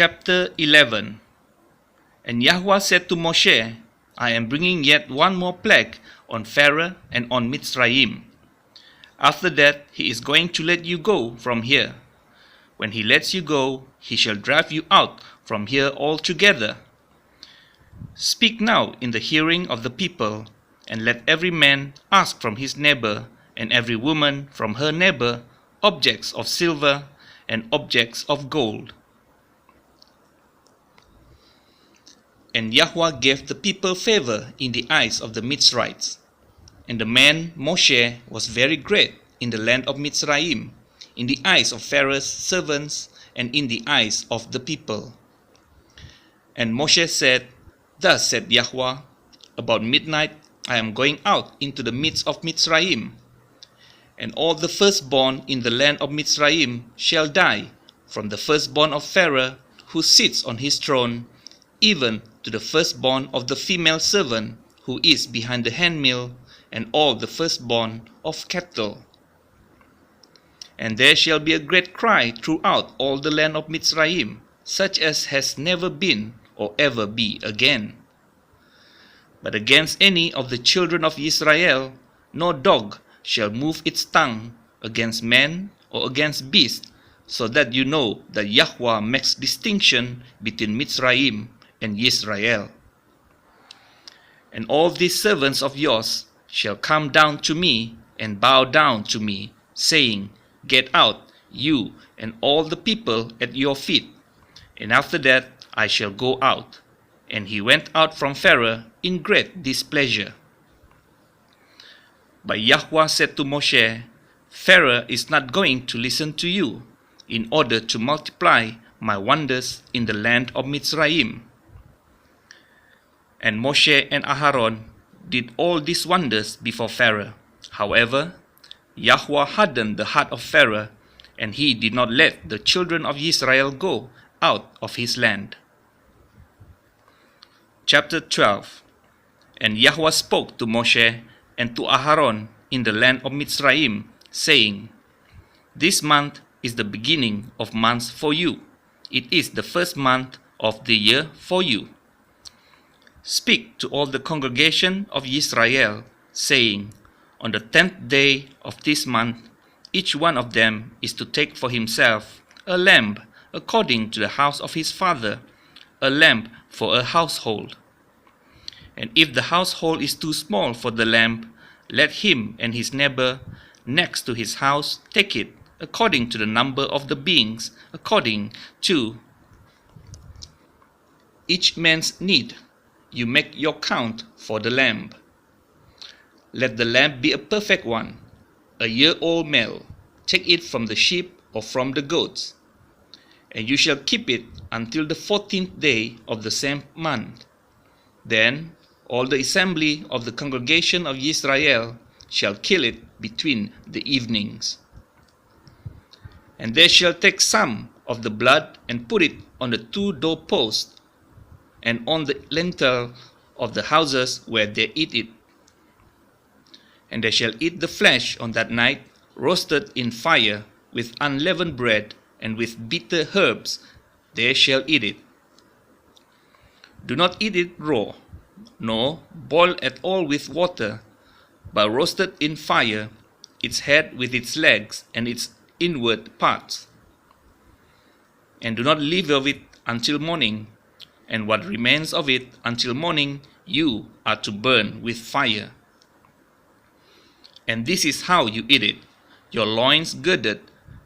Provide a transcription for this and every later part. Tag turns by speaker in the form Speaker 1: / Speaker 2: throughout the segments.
Speaker 1: Chapter 11. And Yahweh said to Moshe, I am bringing yet one more plague on Pharaoh and on Mitzrayim. After that he is going to let you go from here. When he lets you go, he shall drive you out from here altogether. Speak now in the hearing of the people, and let every man ask from his neighbor, and every woman from her neighbor, objects of silver and objects of gold. And Yahweh gave the people favor in the eyes of the Mitzrites. And the man Moshe was very great in the land of Mitzrayim, in the eyes of Pharaoh's servants, and in the eyes of the people. And Moshe said, Thus said Yahweh, about midnight I am going out into the midst of Mitzrayim, and all the firstborn in the land of Mitzrayim shall die, from the firstborn of Pharaoh who sits on his throne, even to the firstborn of the female servant who is behind the handmill, and all the firstborn of cattle. And there shall be a great cry throughout all the land of Mitzrayim, such as has never been or ever be again. But against any of the children of Israel no dog shall move its tongue against man or against beast, so that you know that Yahweh makes distinction between Mitzrayim and Israel. And all these servants of yours shall come down to me and bow down to me, saying, Get out, you and all the people at your feet. And after that I shall go out. And he went out from Pharaoh in great displeasure. But Yahweh said to Moshe, Pharaoh is not going to listen to you, in order to multiply my wonders in the land of Mitzrayim. And Moshe and Aharon did all these wonders before Pharaoh. However, Yahweh hardened the heart of Pharaoh, and he did not let the children of Israel go out of his land. Chapter 12. And Yahweh spoke to Moshe and to Aharon in the land of Mitzrayim, saying, This month is the beginning of months for you. It is the first month of the year for you. Speak to all the congregation of Israel, saying, On the 10th day of this month, each one of them is to take for himself a lamb according to the house of his father, a lamb for a household. And if the household is too small for the lamb, let him and his neighbor next to his house take it according to the number of the beings, according to each man's need. You make your count for the lamb. Let the lamb be a perfect one, a year-old male. Take it from the sheep or from the goats. And you shall keep it until the 14th day of the same month. Then all the assembly of the congregation of Israel shall kill it between the evenings. And they shall take some of the blood and put it on the 2 doorposts and on the lintel of the houses where they eat it. And they shall eat the flesh on that night, roasted in fire, with unleavened bread, and with bitter herbs they shall eat it. Do not eat it raw, nor boil at all with water, but roasted in fire, its head with its legs and its inward parts. And do not leave of it until morning, and what remains of it until morning you are to burn with fire. And this is how you eat it: your loins girded,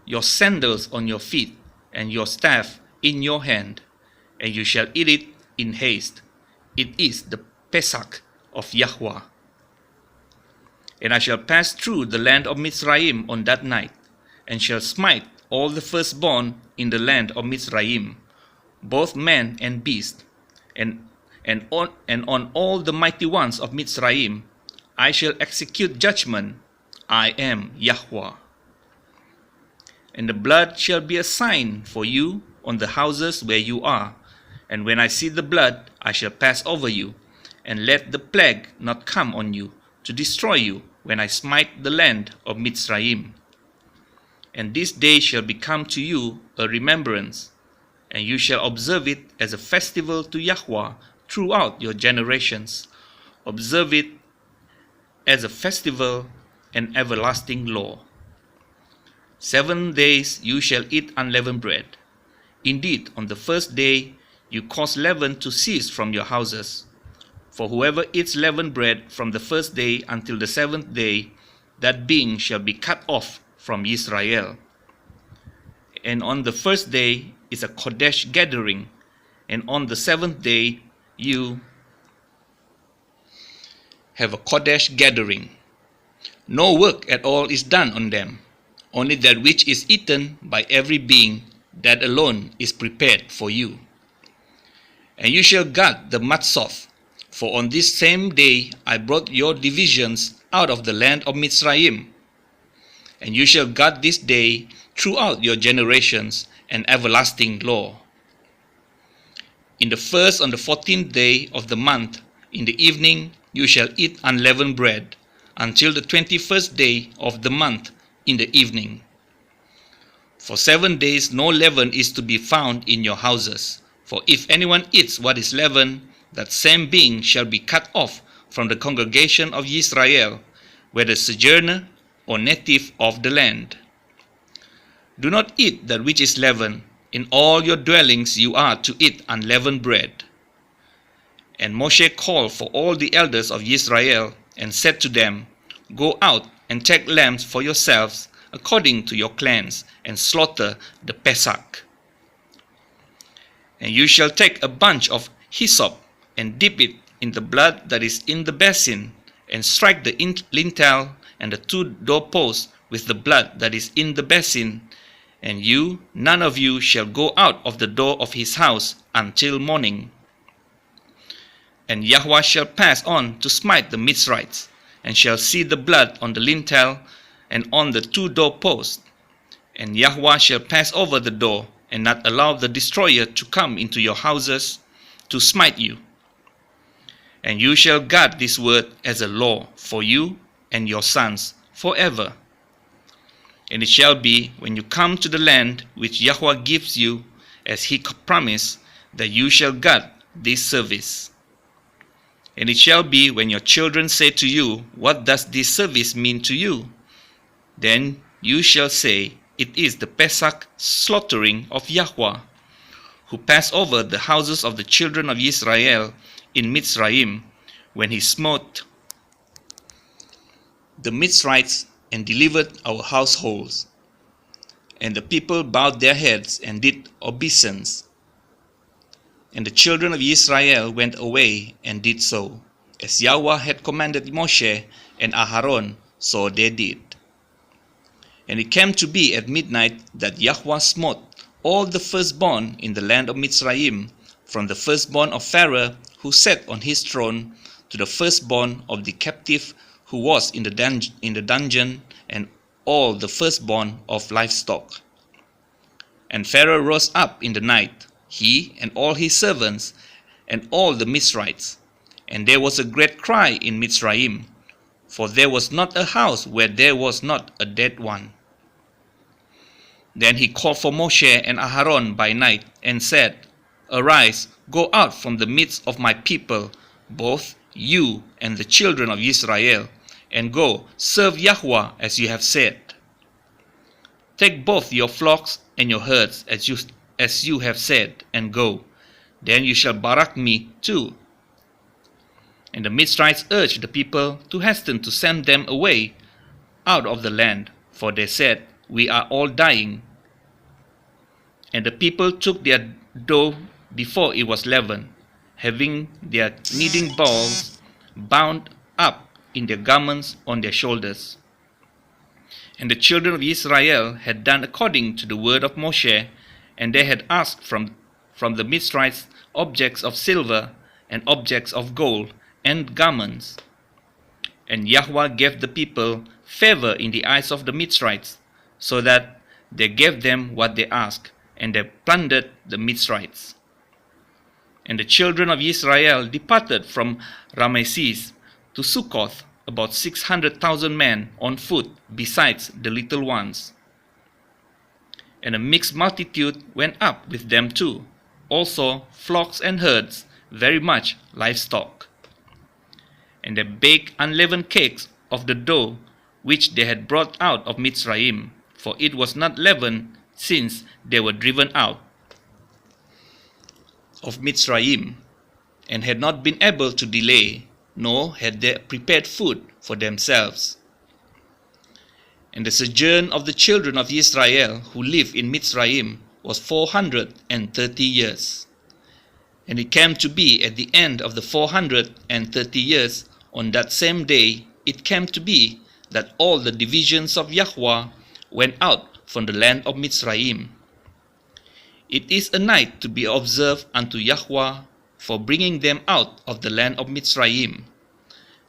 Speaker 1: your sandals on your feet, and your staff in your hand, and you shall eat it in haste. It is the Pesach of Yahweh. And I shall pass through the land of Mitzrayim on that night, and shall smite all the firstborn in the land of Mitzrayim, both man and beast, and on all the mighty ones of Mitzrayim I shall execute judgment. I am Yahweh. And the blood shall be a sign for you on the houses where you are, and when I see the blood I shall pass over you, and let the plague not come on you to destroy you when I smite the land of Mitzrayim. And this day shall become to you a remembrance, and you shall observe it as a festival to Yahweh throughout your generations. Observe it as a festival and everlasting law. 7 days you shall eat unleavened bread. Indeed, on the first day you cause leaven to cease from your houses. For whoever eats leavened bread from the first day until the 7th day, that being shall be cut off from Israel. And on the first day is a Kodesh gathering, and on the 7th day you have a Kodesh gathering. No work at all is done on them, only that which is eaten by every being, that alone is prepared for you. And you shall guard the Matzoth, for on this same day I brought your divisions out of the land of Mitzrayim. And you shall guard this day throughout your generations, an everlasting law. In the first on the 14th day of the month, in the evening, you shall eat unleavened bread, until the 21st day of the month in the evening. For 7 days no leaven is to be found in your houses. For if anyone eats what is leavened, that same being shall be cut off from the congregation of Israel, whether sojourner or native of the land. Do not eat that which is leavened. In all your dwellings you are to eat unleavened bread. And Moshe called for all the elders of Israel, and said to them, Go out and take lambs for yourselves, according to your clans, and slaughter the Pesach. And you shall take a bunch of hyssop, and dip it in the blood that is in the basin, and strike the lintel and the 2 doorposts with the blood that is in the basin. And you, none of you, shall go out of the door of his house until morning. And Yahweh shall pass on to smite the Mitzrites, and shall see the blood on the lintel and on the 2 doorposts. And Yahweh shall pass over the door, and not allow the destroyer to come into your houses to smite you. And you shall guard this word as a law for you and your sons forever. And it shall be, when you come to the land which Yahweh gives you, as he promised, that you shall guard this service. And it shall be, when your children say to you, What does this service mean to you? Then you shall say, It is the Pesach slaughtering of Yahweh, who passed over the houses of the children of Israel in Mitzrayim, when he smote the Mitzrites and delivered our households. And the people bowed their heads and did obeisance. And the children of Israel went away and did so, as Yahweh had commanded Moshe and Aharon, so they did. And it came to be at midnight that Yahweh smote all the firstborn in the land of Mitzrayim, from the firstborn of Pharaoh who sat on his throne, to the firstborn of the captive who was in the dungeon, and all the firstborn of livestock. And Pharaoh rose up in the night, he and all his servants, and all the Mitzrites. And there was a great cry in Mitzrayim, for there was not a house where there was not a dead one. Then he called for Moshe and Aharon by night, and said, Arise, go out from the midst of my people, both you and the children of Israel, and go serve Yahweh as you have said. Take both your flocks and your herds as you have said, and go. Then you shall barak me too. And the Mitzrites urged the people to hasten to send them away out of the land, for they said, We are all dying. And the people took their dough before it was leavened, having their kneading bowls bound up in their garments on their shoulders. And the children of Israel had done according to the word of Moshe, and they had asked from the Mitzrites objects of silver and objects of gold and garments. And Yahweh gave the people favor in the eyes of the Mitzrites, so that they gave them what they asked, and they plundered the Mitzrites. And the children of Israel departed from Rameses to Succoth, about 600,000 men on foot, besides the little ones. And a mixed multitude went up with them too, also flocks and herds, very much livestock. And they baked unleavened cakes of the dough which they had brought out of Mitzrayim, for it was not leavened, since they were driven out of Mitzrayim, and had not been able to delay, nor had they prepared food for themselves. And the sojourn of the children of Israel who lived in Mitzrayim was 430 years. And it came to be at the end of the 430 years, on that same day, it came to be that all the divisions of Yahweh went out from the land of Mitzrayim. It is a night to be observed unto Yahweh for bringing them out of the land of Mitzrayim.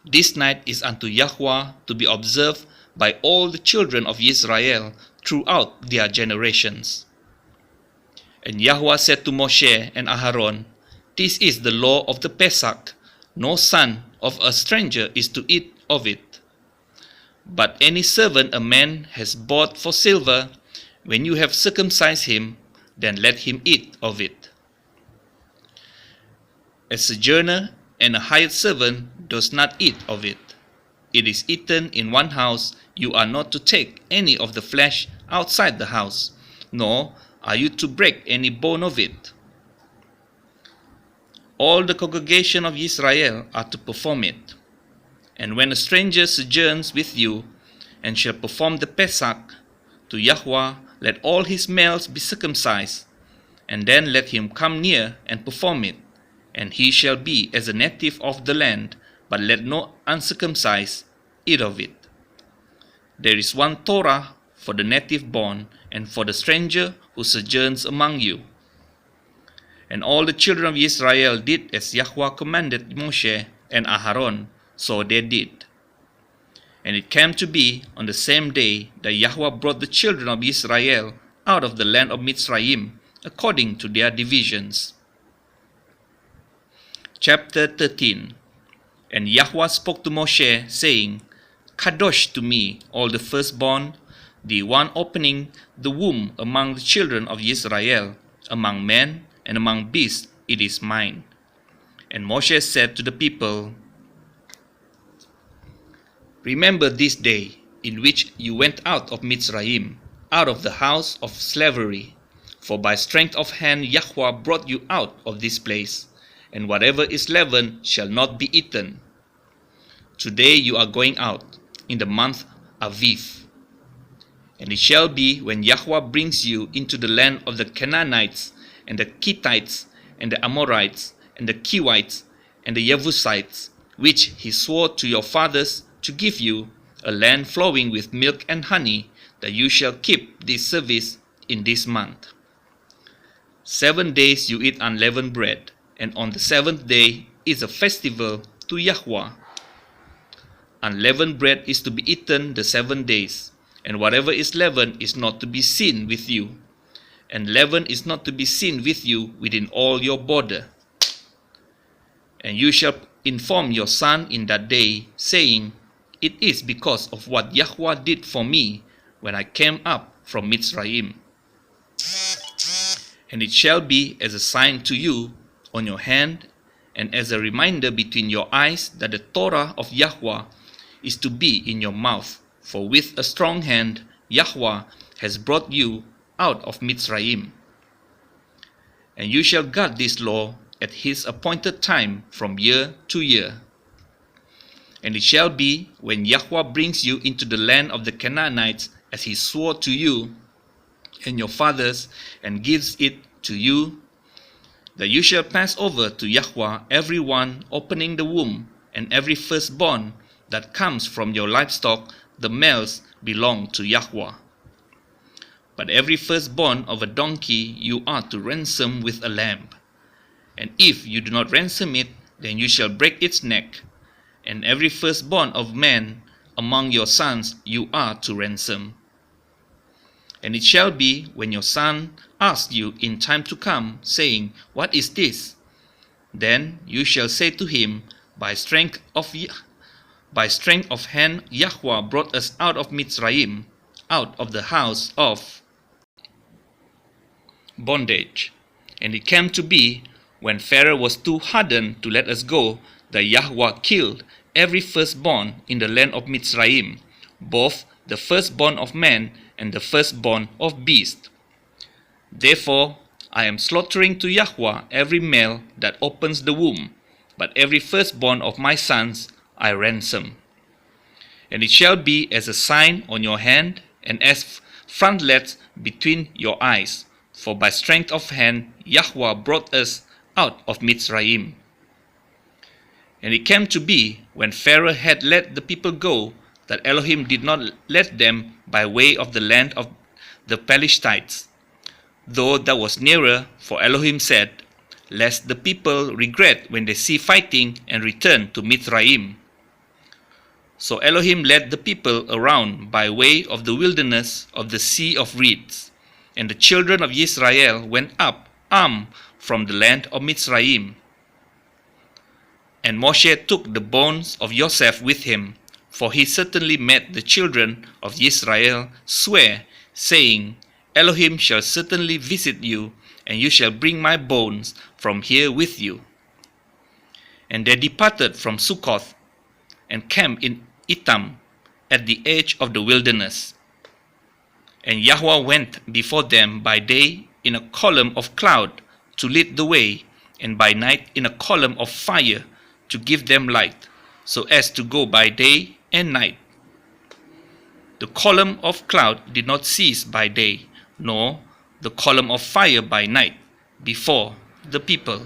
Speaker 1: This night is unto Yahweh to be observed by all the children of Israel throughout their generations. And Yahweh said to Moshe and Aharon, This is the law of the Pesach. No son of a stranger is to eat of it. But any servant a man has bought for silver, when you have circumcised him, then let him eat of it. A sojourner and a hired servant does not eat of it. It is eaten in one house. You are not to take any of the flesh outside the house, nor are you to break any bone of it. All the congregation of Israel are to perform it. And when a stranger sojourns with you, and shall perform the Pesach to Yahweh, let all his males be circumcised, and then let him come near and perform it, and he shall be as a native of the land, but let no uncircumcised eat of it. There is one Torah for the native born, and for the stranger who sojourns among you. And all the children of Israel did as Yahweh commanded Moshe and Aharon, so they did. And it came to be on the same day that Yahweh brought the children of Israel out of the land of Mitzrayim, according to their divisions. Chapter 13. And Yahweh spoke to Moshe, saying, Kadosh to me all the firstborn, the one opening the womb among the children of Israel, among men and among beasts, it is mine. And Moshe said to the people, Remember this day in which you went out of Mitzrayim, out of the house of slavery. For by strength of hand Yahweh brought you out of this place, and whatever is leavened shall not be eaten. Today you are going out, in the month Aviv. And it shall be when Yahweh brings you into the land of the Canaanites, and the Kittites, and the Amorites, and the Kiwites, and the Jebusites, which he swore to your fathers to give you, a land flowing with milk and honey, that you shall keep this service in this month. 7 days you eat unleavened bread, and on the 7th day is a festival to Yahweh. Unleavened bread is to be eaten the 7 days, and whatever is leavened is not to be seen with you, and leaven is not to be seen with you within all your border. And you shall inform your son in that day, saying, It is because of what Yahweh did for me when I came up from Mitzrayim. And it shall be as a sign to you on your hand, and as a reminder between your eyes, that the Torah of Yahweh is to be in your mouth. For with a strong hand Yahweh has brought you out of Mitzrayim. And you shall guard this law at his appointed time from year to year. And it shall be when Yahweh brings you into the land of the Canaanites, as he swore to you and your fathers, and gives it to you, that you shall pass over to Yahweh every one opening the womb, and every firstborn that comes from your livestock, the males belong to Yahweh. But every firstborn of a donkey you are to ransom with a lamb. And if you do not ransom it, then you shall break its neck. And every firstborn of man among your sons you are to ransom. And it shall be when your son asks you in time to come, saying, What is this? Then you shall say to him, By strength of hand Yahweh brought us out of Mitzrayim, out of the house of bondage. And it came to be, when Pharaoh was too hardened to let us go, that Yahweh killed every firstborn in the land of Mitzrayim, both the firstborn of man and the firstborn of beast. Therefore I am slaughtering to Yahweh every male that opens the womb, but every firstborn of my sons I ransom. And it shall be as a sign on your hand, and as frontlets between your eyes, for by strength of hand Yahweh brought us out of Mitzrayim. And it came to be, when Pharaoh had let the people go, that Elohim did not let them by way of the land of the Palestinites, though that was nearer, for Elohim said, lest the people regret when they see fighting and return to Mitzrayim. So Elohim led the people around by way of the wilderness of the Sea of Reeds, and the children of Israel went up armed from the land of Mitzrayim. And Moshe took the bones of Joseph with him, for he certainly made the children of Israel swear, saying, Elohim shall certainly visit you, and you shall bring my bones from here with you. And they departed from Succoth, and camped in Etam, at the edge of the wilderness. And Yahweh went before them by day in a column of cloud to lead the way, and by night in a column of fire to give them light, so as to go by day and night. The column of cloud did not cease by day, nor the column of fire by night, before the people.